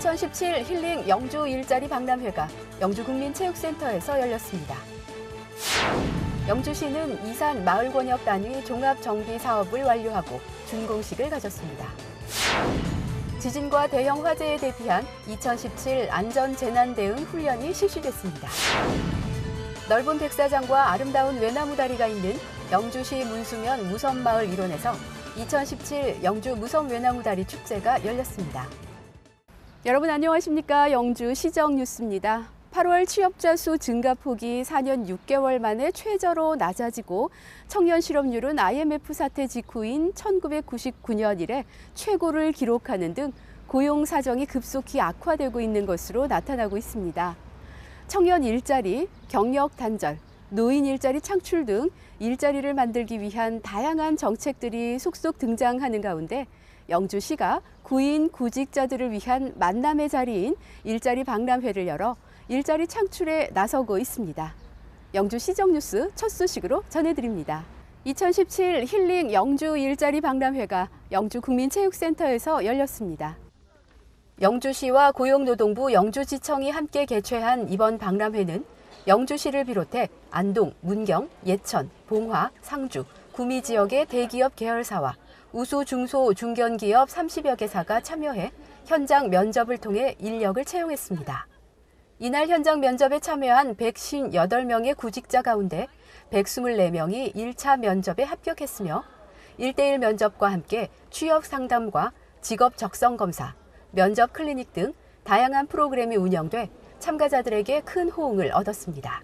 2017 힐링 영주 일자리 박람회가 영주국민체육센터에서 열렸습니다. 영주시는 이산 마을권역 단위 종합정비 사업을 완료하고 준공식을 가졌습니다. 지진과 대형 화재에 대비한 2017 안전재난대응 훈련이 실시됐습니다. 넓은 백사장과 아름다운 외나무 다리가 있는 영주시 문수면 무섬마을 일원에서 2017 영주 무섬 외나무 다리 축제가 열렸습니다. 여러분 안녕하십니까? 영주 시정 뉴스입니다. 8월 취업자 수 증가폭이 4년 6개월 만에 최저로 낮아지고 청년 실업률은 IMF 사태 직후인 1999년 이래 최고를 기록하는 등 고용 사정이 급속히 악화되고 있는 것으로 나타나고 있습니다. 청년 일자리, 경력 단절, 노인 일자리 창출 등 일자리를 만들기 위한 다양한 정책들이 속속 등장하는 가운데 영주시가 구인 구직자들을 위한 만남의 자리인 일자리 박람회를 열어 일자리 창출에 나서고 있습니다. 영주 시정뉴스 첫 소식으로 전해드립니다. 2017 힐링 영주 일자리 박람회가 영주국민체육센터에서 열렸습니다. 영주시와 고용노동부 영주지청이 함께 개최한 이번 박람회는 영주시를 비롯해 안동, 문경, 예천, 봉화, 상주, 구미 지역의 대기업 계열사와 우수 중소 중견기업 30여 개사가 참여해 현장 면접을 통해 인력을 채용했습니다. 이날 현장 면접에 참여한 158명의 구직자 가운데 124명이 1차 면접에 합격했으며 1:1 면접과 함께 취업 상담과 직업 적성 검사, 면접 클리닉 등 다양한 프로그램이 운영돼 참가자들에게 큰 호응을 얻었습니다.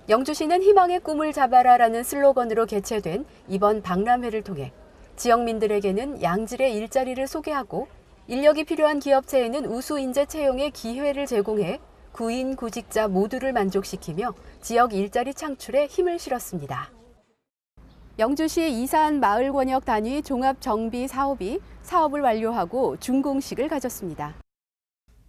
영주시는 희망의 꿈을 잡아라라는 슬로건으로 개최된 이번 박람회를 통해 지역민들에게는 양질의 일자리를 소개하고 인력이 필요한 기업체에는 우수 인재 채용의 기회를 제공해 구인, 구직자 모두를 만족시키며 지역 일자리 창출에 힘을 실었습니다. 영주시 이산 마을권역 단위 종합정비 사업이 사업을 완료하고 준공식을 가졌습니다.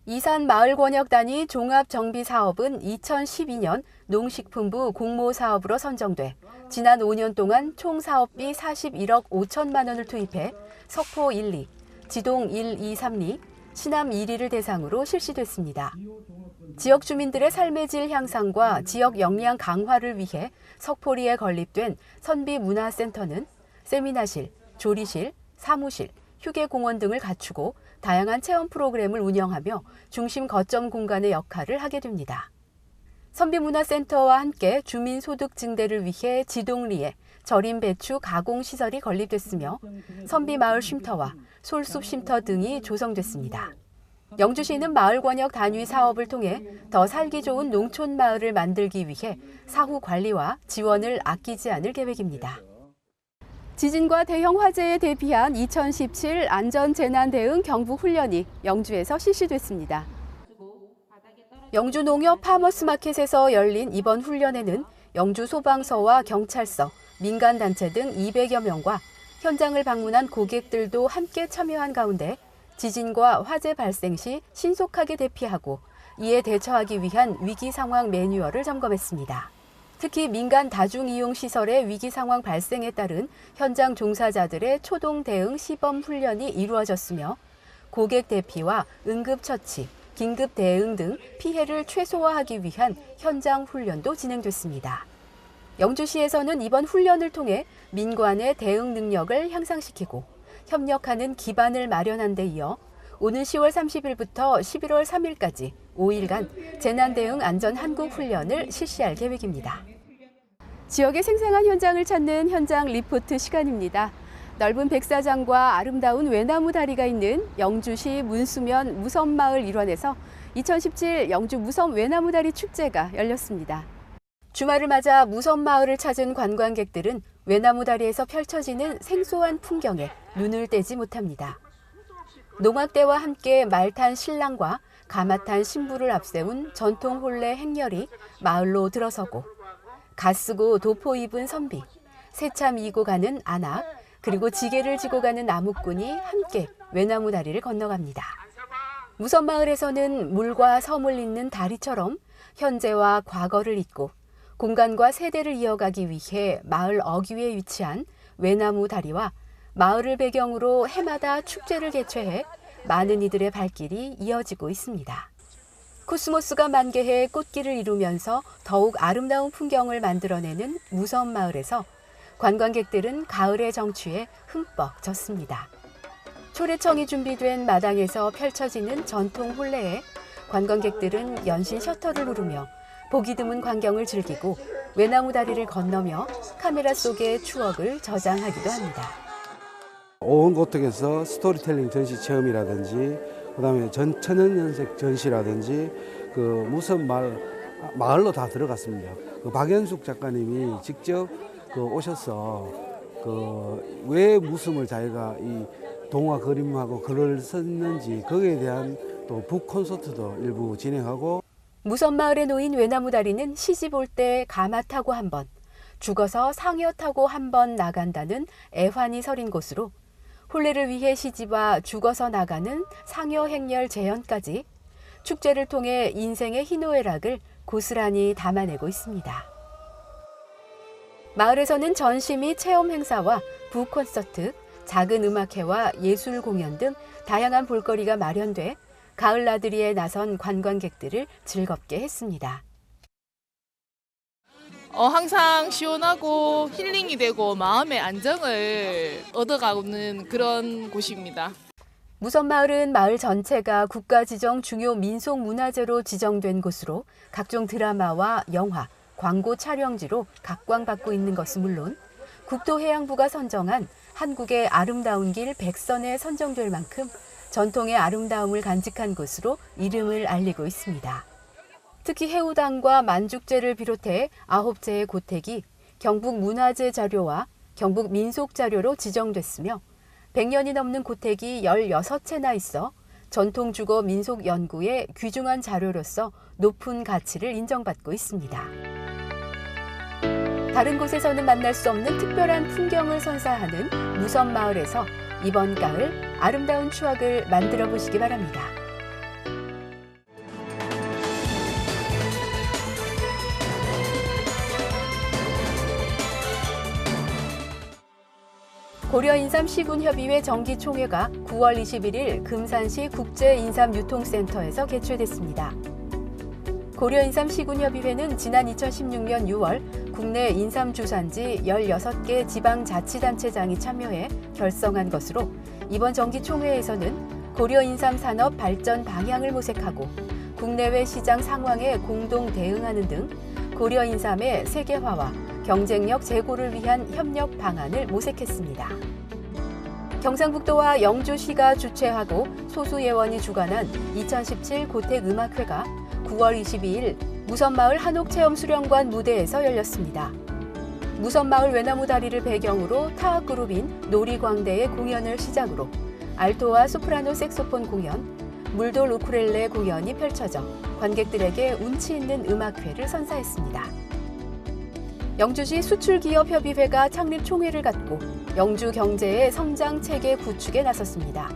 이산 마을권역 단위 종합정비 사업은 2012년 농식품부 공모사업으로 선정돼 지난 5년 동안 총 사업비 41억 5천만 원을 투입해 석포 1, 2, 지동 1, 2, 3, 2, 신암 1위를 대상으로 실시됐습니다. 지역 주민들의 삶의 질 향상과 지역 역량 강화를 위해 석포리에 건립된 선비문화센터는 세미나실, 조리실, 사무실, 휴게공원 등을 갖추고 다양한 체험 프로그램을 운영하며 중심 거점 공간의 역할을 하게 됩니다. 선비문화센터와 함께 주민 소득 증대를 위해 지동리에 절임 배추 가공 시설이 건립됐으며 선비마을 쉼터와 솔숲 쉼터 등이 조성됐습니다. 영주시는 마을권역 단위 사업을 통해 더 살기 좋은 농촌 마을을 만들기 위해 사후 관리와 지원을 아끼지 않을 계획입니다. 지진과 대형 화재에 대비한 2017 안전재난대응 경부훈련이 영주에서 실시됐습니다. 영주 농협 파머스마켓에서 열린 이번 훈련에는 영주 소방서와 경찰서, 민간단체 등 200여 명과 현장을 방문한 고객들도 함께 참여한 가운데 지진과 화재 발생 시 신속하게 대피하고 이에 대처하기 위한 위기 상황 매뉴얼을 점검했습니다. 특히 민간 다중이용시설의 위기 상황 발생에 따른 현장 종사자들의 초동 대응 시범 훈련이 이루어졌으며 고객 대피와 응급처치, 긴급 대응 등 피해를 최소화하기 위한 현장 훈련도 진행됐습니다. 영주시에서는 이번 훈련을 통해 민관의 대응 능력을 향상시키고 협력하는 기반을 마련한 데 이어 오는 10월 30일부터 11월 3일까지 5일간 재난대응 안전 한국 훈련을 실시할 계획입니다. 지역의 생생한 현장을 찾는 현장 리포트 시간입니다. 넓은 백사장과 아름다운 외나무 다리가 있는 영주시 문수면 무섬마을 일원에서 2017 영주 무섬 외나무 다리 축제가 열렸습니다. 주말을 맞아 무섬마을을 찾은 관광객들은 외나무 다리에서 펼쳐지는 생소한 풍경에 눈을 떼지 못합니다. 농악대와 함께 말 탄 신랑과 가마 탄 신부를 앞세운 전통 혼례 행렬이 마을로 들어서고 가 쓰고 도포 입은 선비, 새참 이고 가는 아낙, 그리고 지게를 지고 가는 나무꾼이 함께 외나무 다리를 건너갑니다. 무섬마을에서는 물과 섬을 잇는 다리처럼 현재와 과거를 잇고 공간과 세대를 이어가기 위해 마을 어귀에 위치한 외나무 다리와 마을을 배경으로 해마다 축제를 개최해 많은 이들의 발길이 이어지고 있습니다. 코스모스가 만개해 꽃길을 이루면서 더욱 아름다운 풍경을 만들어내는 무섬마을에서 관광객들은 가을의 정취에 흠뻑 젖습니다. 초래청이 준비된 마당에서 펼쳐지는 전통 혼례에 관광객들은 연신 셔터를 누르며 보기 드문 광경을 즐기고 외나무 다리를 건너며 카메라 속의 추억을 저장하기도 합니다. 오원고택에서 스토리텔링 전시 체험이라든지 그다음에 천연연색 전시라든지 그 무슨 마을로 다 들어갔습니다. 그 박연숙 작가님이 직접 오셔서 왜 무슴을 자기가 이 동화 그림하고 글을 썼는지 거기에 대한 또 북 콘서트도 일부 진행하고. 무섬마을에 놓인 외나무 다리는 시집 올 때 가마 타고 한 번, 죽어서 상여 타고 한 번 나간다는 애환이 서린 곳으로 혼례를 위해 시집와 죽어서 나가는 상여 행렬 재현까지 축제를 통해 인생의 희노애락을 고스란히 담아내고 있습니다. 마을에서는 전시 및 체험 행사와 북 콘서트, 작은 음악회와 예술 공연 등 다양한 볼거리가 마련돼 가을 나들이에 나선 관광객들을 즐겁게 했습니다. 항상 시원하고 힐링이 되고 마음의 안정을 얻어가는 그런 곳입니다. 무섬마을은 마을 전체가 국가지정 중요 민속문화재로 지정된 곳으로 각종 드라마와 영화, 광고 촬영지로 각광받고 있는 것은 물론 국토해양부가 선정한 한국의 아름다운 길 100선에 선정될 만큼 전통의 아름다움을 간직한 곳으로 이름을 알리고 있습니다. 특히 해우당과 만죽제를 비롯해 9채의 고택이 경북문화재 자료와 경북민속자료로 지정됐으며 100년이 넘는 고택이 16채나 있어 전통주거 민속연구의 귀중한 자료로서 높은 가치를 인정받고 있습니다. 다른 곳에서는 만날 수 없는 특별한 풍경을 선사하는 무섬마을에서 이번 가을 아름다운 추억을 만들어 보시기 바랍니다. 고려인삼시군협의회 정기총회가 9월 21일 금산시 국제인삼유통센터에서 개최됐습니다. 고려인삼시군협의회는 지난 2016년 6월 국내 인삼주산지 16개 지방자치단체장이 참여해 결성한 것으로 이번 정기총회에서는 고려인삼 산업 발전 방향을 모색하고 국내외 시장 상황에 공동 대응하는 등 고려인삼의 세계화와 경쟁력 제고를 위한 협력 방안을 모색했습니다. 경상북도와 영주시가 주최하고 소수예원이 주관한 2017 고택음악회가 9월 22일 무섬마을 한옥체험수련관 무대에서 열렸습니다. 무섬마을 외나무 다리를 배경으로 타악그룹인 놀이광대의 공연을 시작으로 알토와 소프라노 색소폰 공연, 물돌 우쿨렐레 공연이 펼쳐져 관객들에게 운치 있는 음악회를 선사했습니다. 영주시 수출기업협의회가 창립 총회를 갖고 영주 경제의 성장 체계 구축에 나섰습니다.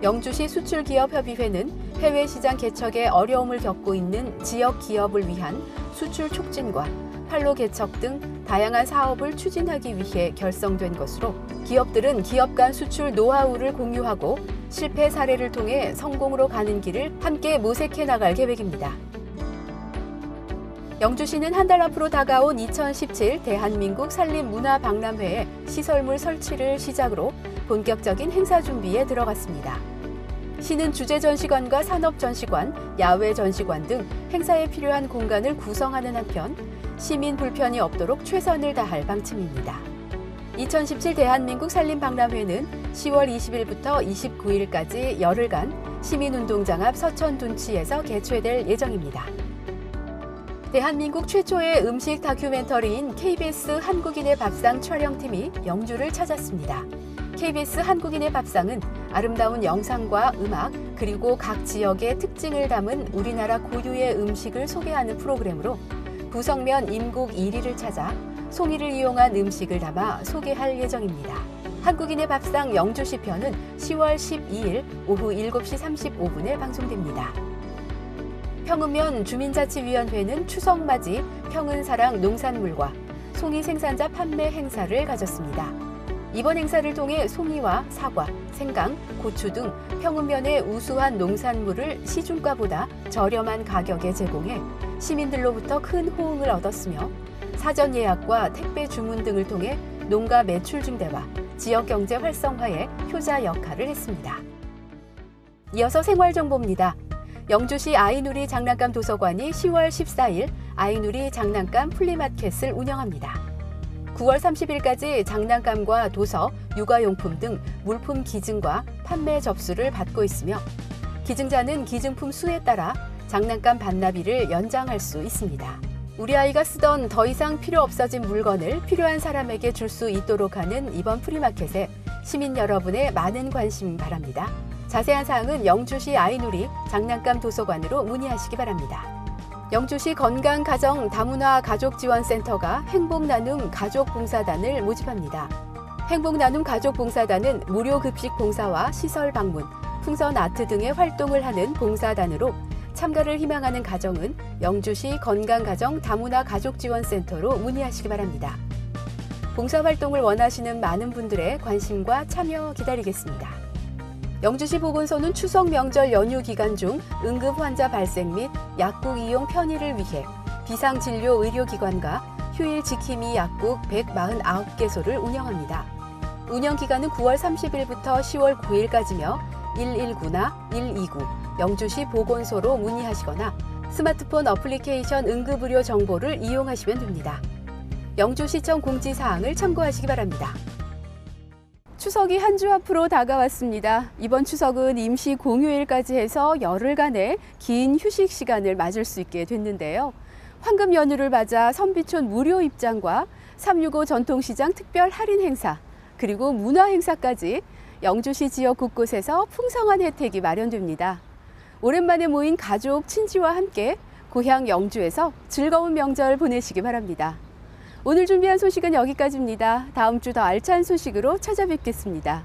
영주시 수출기업협의회는 해외 시장 개척에 어려움을 겪고 있는 지역 기업을 위한 수출 촉진과 판로 개척 등 다양한 사업을 추진하기 위해 결성된 것으로 기업들은 기업 간 수출 노하우를 공유하고 실패 사례를 통해 성공으로 가는 길을 함께 모색해 나갈 계획입니다. 영주시는 한 달 앞으로 다가온 2017 대한민국 산림문화박람회의 시설물 설치를 시작으로 본격적인 행사 준비에 들어갔습니다. 시는 주제전시관과 산업전시관, 야외전시관 등 행사에 필요한 공간을 구성하는 한편 시민 불편이 없도록 최선을 다할 방침입니다. 2017 대한민국 산림박람회는 10월 20일부터 29일까지 열흘간 시민운동장 앞 서천둔치에서 개최될 예정입니다. 대한민국 최초의 음식 다큐멘터리인 KBS 한국인의 밥상 촬영팀이 영주를 찾았습니다. KBS 한국인의 밥상은 아름다운 영상과 음악 그리고 각 지역의 특징을 담은 우리나라 고유의 음식을 소개하는 프로그램으로 부성면 임국 1위를 찾아 송이를 이용한 음식을 담아 소개할 예정입니다. 한국인의 밥상 영주시 편은 10월 12일 오후 7시 35분에 방송됩니다. 평은면 주민자치위원회는 추석맞이 평은사랑 농산물과 송이 생산자 판매 행사를 가졌습니다. 이번 행사를 통해 송이와 사과, 생강, 고추 등 평읍면의 우수한 농산물을 시중가보다 저렴한 가격에 제공해 시민들로부터 큰 호응을 얻었으며 사전 예약과 택배 주문 등을 통해 농가 매출 증대와 지역 경제 활성화에 효자 역할을 했습니다. 이어서 생활정보입니다. 영주시 아이누리 장난감 도서관이 10월 14일 아이누리 장난감 플리마켓을 운영합니다. 9월 30일까지 장난감과 도서, 육아용품 등 물품 기증과 판매 접수를 받고 있으며 기증자는 기증품 수에 따라 장난감 반납일을 연장할 수 있습니다. 우리 아이가 쓰던 더 이상 필요 없어진 물건을 필요한 사람에게 줄 수 있도록 하는 이번 프리마켓에 시민 여러분의 많은 관심 바랍니다. 자세한 사항은 영주시 아이누리 장난감 도서관으로 문의하시기 바랍니다. 영주시 건강가정 다문화 가족지원센터가 행복나눔 가족봉사단을 모집합니다. 행복나눔 가족봉사단은 무료급식 봉사와 시설 방문, 풍선 아트 등의 활동을 하는 봉사단으로 참가를 희망하는 가정은 영주시 건강가정 다문화 가족지원센터로 문의하시기 바랍니다. 봉사활동을 원하시는 많은 분들의 관심과 참여 기다리겠습니다. 영주시 보건소는 추석 명절 연휴 기간 중 응급 환자 발생 및 약국 이용 편의를 위해 비상진료 의료기관과 휴일 지킴이 약국 149개소를 운영합니다. 운영 기간은 9월 30일부터 10월 9일까지며 119나 129 영주시 보건소로 문의하시거나 스마트폰 어플리케이션 응급의료 정보를 이용하시면 됩니다. 영주시청 공지사항을 참고하시기 바랍니다. 추석이 한 주 앞으로 다가왔습니다. 이번 추석은 임시 공휴일까지 해서 열흘간의 긴 휴식 시간을 맞을 수 있게 됐는데요. 황금 연휴를 맞아 선비촌 무료 입장과 365 전통시장 특별 할인 행사, 그리고 문화 행사까지 영주시 지역 곳곳에서 풍성한 혜택이 마련됩니다. 오랜만에 모인 가족, 친지와 함께 고향 영주에서 즐거운 명절 보내시기 바랍니다. 오늘 준비한 소식은 여기까지입니다. 다음 주 더 알찬 소식으로 찾아뵙겠습니다.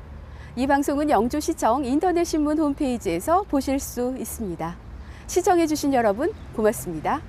이 방송은 영주시청 인터넷 신문 홈페이지에서 보실 수 있습니다. 시청해주신 여러분 고맙습니다.